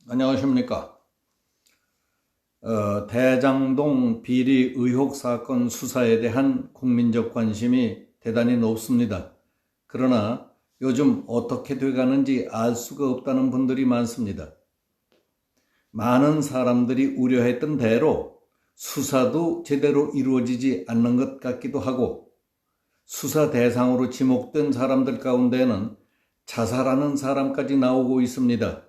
안녕하십니까. 대장동 비리 의혹 사건 수사에 대한 국민적 관심이 대단히 높습니다. 그러나 요즘 어떻게 돼가는지 알 수가 없다는 분들이 많습니다. 많은 사람들이 우려했던 대로 수사도 제대로 이루어지지 않는 것 같기도 하고, 수사 대상으로 지목된 사람들 가운데는 자살하는 사람까지 나오고 있습니다.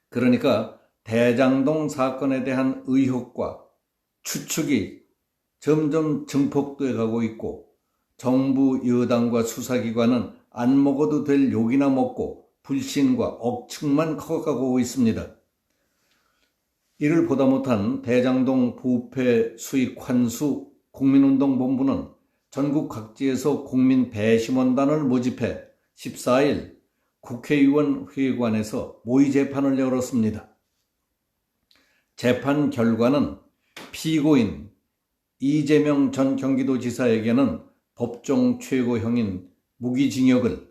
그러니까 대장동 사건에 대한 의혹과 추측이 점점 증폭돼 가고 있고, 정부 여당과 수사기관은 안 먹어도 될 욕이나 먹고 불신과 억측만 커가고 있습니다. 이를 보다 못한 대장동 부패 수익 환수 국민운동본부는 전국 각지에서 국민 배심원단을 모집해 14일 국회의원 회관에서 모의 재판을 열었습니다. 재판 결과는 피고인 이재명 전 경기도지사에게는 법정 최고형인 무기징역을,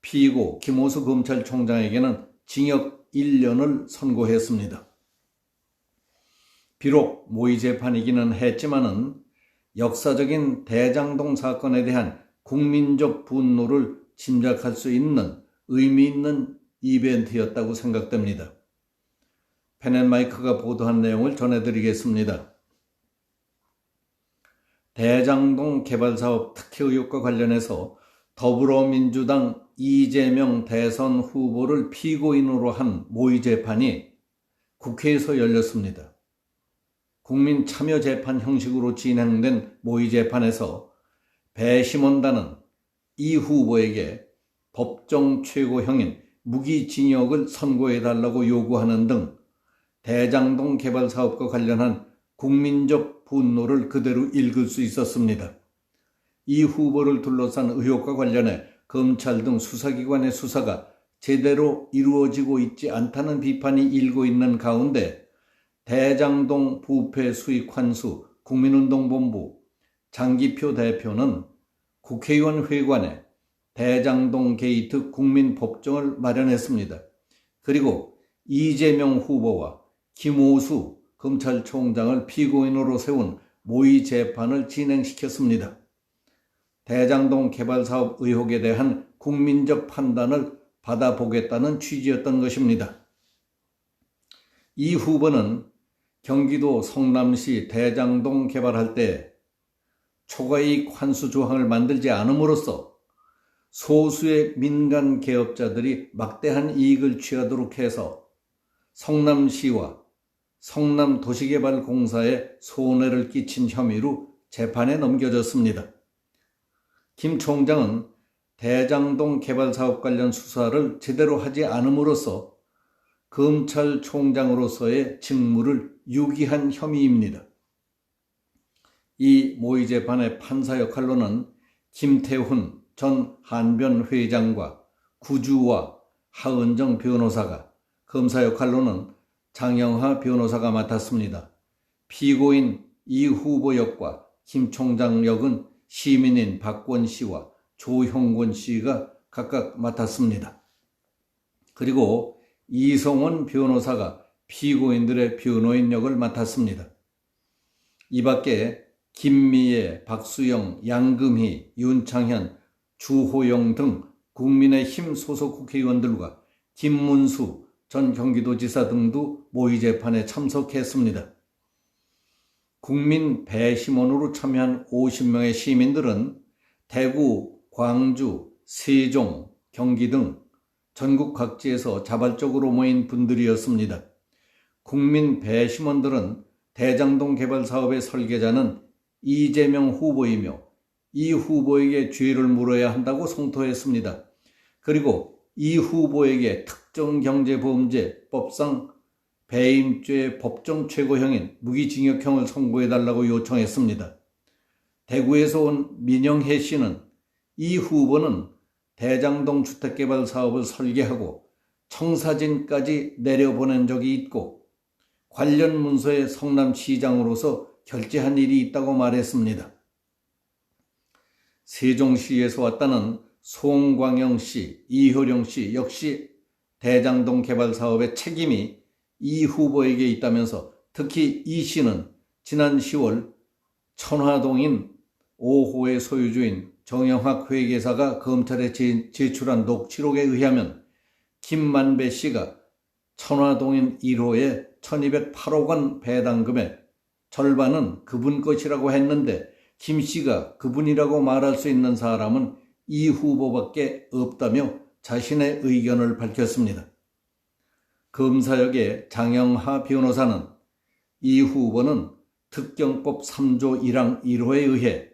피고 김호수 검찰총장에게는 징역 1년을 선고했습니다. 비록 모의 재판이기는 했지만은 역사적인 대장동 사건에 대한 국민적 분노를 짐작할 수 있는 의미 있는 이벤트였다고 생각됩니다. 펜앤마이크가 보도한 내용을 전해드리겠습니다. 대장동 개발사업 특혜 의혹과 관련해서 더불어민주당 이재명 대선 후보를 피고인으로 한 모의 재판이 국회에서 열렸습니다. 국민참여재판 형식으로 진행된 모의 재판에서 배심원단은 이 후보에게 법정 최고형인 무기징역을 선고해달라고 요구하는 등 대장동 개발 사업과 관련한 국민적 분노를 그대로 읽을 수 있었습니다. 이 후보를 둘러싼 의혹과 관련해 검찰 등 수사기관의 수사가 제대로 이루어지고 있지 않다는 비판이 일고 있는 가운데, 대장동 부패 수익 환수 국민운동본부 장기표 대표는 국회의원 회관에 대장동 게이트 국민법정을 마련했습니다. 그리고 이재명 후보와 김호수 검찰총장을 피고인으로 세운 모의 재판을 진행시켰습니다. 대장동 개발사업 의혹에 대한 국민적 판단을 받아보겠다는 취지였던 것입니다. 이 후보는 경기도 성남시 대장동 개발할 때 초과이익 환수 조항을 만들지 않음으로써 소수의 민간 개업자들이 막대한 이익을 취하도록 해서 성남시와 성남도시개발공사에 손해를 끼친 혐의로 재판에 넘겨졌습니다. 김 총장은 대장동 개발사업 관련 수사를 제대로 하지 않음으로써 검찰총장으로서의 직무를 유기한 혐의입니다. 이 모의 재판의 판사 역할로는 김태훈 전 한변 회장과 구주와 하은정 변호사가, 검사 역할로는 장영하 변호사가 맡았습니다. 피고인 이 후보 역과 김 총장 역은 시민인 박권 씨와 조형권 씨가 각각 맡았습니다. 그리고 이성원 변호사가 피고인들의 변호인 역을 맡았습니다. 이 밖에 김미애, 박수영, 양금희, 윤창현, 주호영 등 국민의힘 소속 국회의원들과 김문수 전 경기도지사 등도 모의 재판에 참석했습니다. 국민 배심원으로 참여한 50명의 시민들은 대구, 광주, 세종, 경기 등 전국 각지에서 자발적으로 모인 분들이었습니다. 국민 배심원들은 대장동 개발 사업의 설계자는 이재명 후보이며 이 후보에게 죄를 물어야 한다고 성토했습니다. 그리고 이 후보에게 특정경제범죄법상 배임죄 법정 최고형인 무기징역형을 선고해달라고 요청했습니다. 대구에서 온 민영혜 씨는 이 후보는 대장동 주택개발 사업을 설계하고 청사진까지 내려보낸 적이 있고 관련 문서에 성남시장으로서 결재한 일이 있다고 말했습니다. 세종시에서 왔다는 송광영 씨, 이효령 씨 역시 대장동 개발 사업의 책임이 이 후보에게 있다면서 특히 이 씨는 지난 10월 천화동인 5호의 소유주인 정영학 회계사가 검찰에 제출한 녹취록에 의하면 김만배 씨가 천화동인 1호의 1208억 원 배당금의 절반은 그분 것이라고 했는데 김 씨가 그분이라고 말할 수 있는 사람은 이 후보밖에 없다며 자신의 의견을 밝혔습니다. 검사역의 장영하 변호사는 이 후보는 특경법 3조 1항 1호에 의해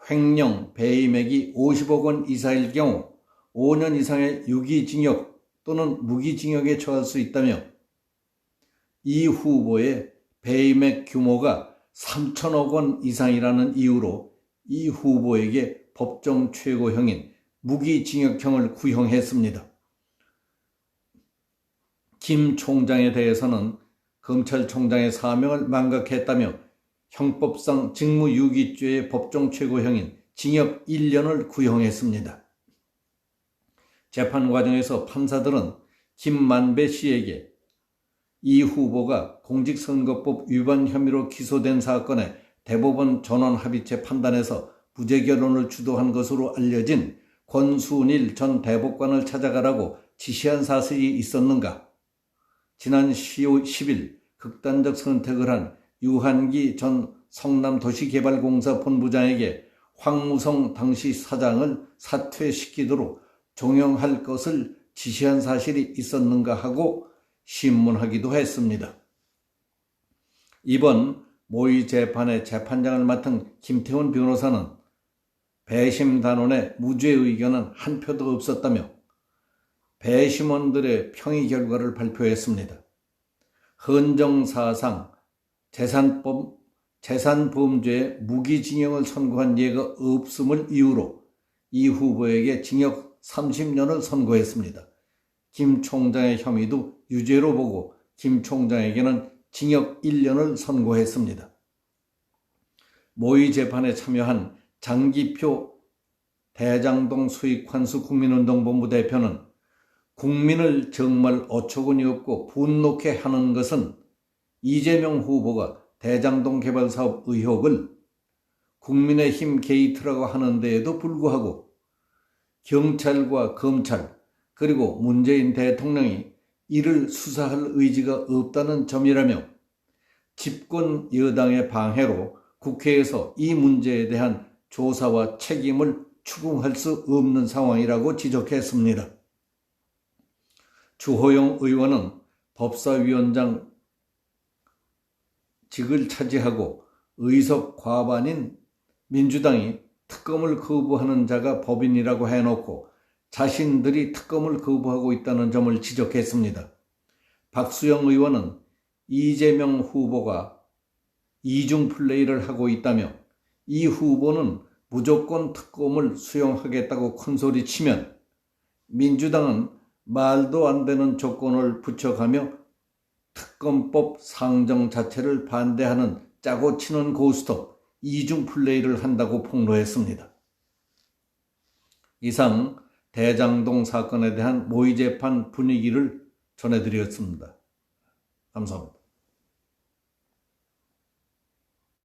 횡령 배임액이 50억 원 이상일 경우 5년 이상의 유기징역 또는 무기징역에 처할 수 있다며 이 후보의 배임액 규모가 3천억 원 이상이라는 이유로 이 후보에게 법정 최고형인 무기징역형을 구형했습니다. 김 총장에 대해서는 검찰총장의 사명을 망각했다며 형법상 직무유기죄의 법정 최고형인 징역 1년을 구형했습니다. 재판 과정에서 판사들은 김만배 씨에게 이 후보가 공직선거법 위반 혐의로 기소된 사건의 대법원 전원합의체 판단에서 무죄결론을 주도한 것으로 알려진 권순일 전 대법관을 찾아가라고 지시한 사실이 있었는가? 지난 10일 극단적 선택을 한 유한기 전 성남도시개발공사 본부장에게 황무성 당시 사장을 사퇴시키도록 종용할 것을 지시한 사실이 있었는가 하고 신문하기도 했습니다. 이번 모의 재판의 재판장을 맡은 김태훈 변호사는 배심 단원의 무죄 의견은 한 표도 없었다며 배심원들의 평의 결과를 발표했습니다. 헌정사상 재산범죄에 무기징역을 선고한 예가 없음을 이유로 이 후보에게 징역 30년을 선고했습니다. 김 총장의 혐의도 유죄로 보고 김 총장에게는 징역 1년을 선고했습니다. 모의 재판에 참여한 장기표 대장동 수익환수 국민운동본부 대표는 국민을 정말 어처구니 없고 분노케 하는 것은 이재명 후보가 대장동 개발 사업 의혹을 국민의힘 게이트라고 하는 데에도 불구하고 경찰과 검찰 그리고 문재인 대통령이 이를 수사할 의지가 없다는 점이라며 집권 여당의 방해로 국회에서 이 문제에 대한 조사와 책임을 추궁할 수 없는 상황이라고 지적했습니다. 주호영 의원은 법사위원장 직을 차지하고 의석 과반인 민주당이 특검을 거부하는 자가 법인이라고 해놓고 자신들이 특검을 거부하고 있다는 점을 지적했습니다. 박수영 의원은 이재명 후보가 이중 플레이를 하고 있다며 이 후보는 무조건 특검을 수용하겠다고 큰소리치면 민주당은 말도 안 되는 조건을 붙여가며 특검법 상정 자체를 반대하는 짜고 치는 고스톱 이중 플레이를 한다고 폭로했습니다. 이상 대장동 사건에 대한 모의 재판 분위기를 전해드렸습니다. 감사합니다.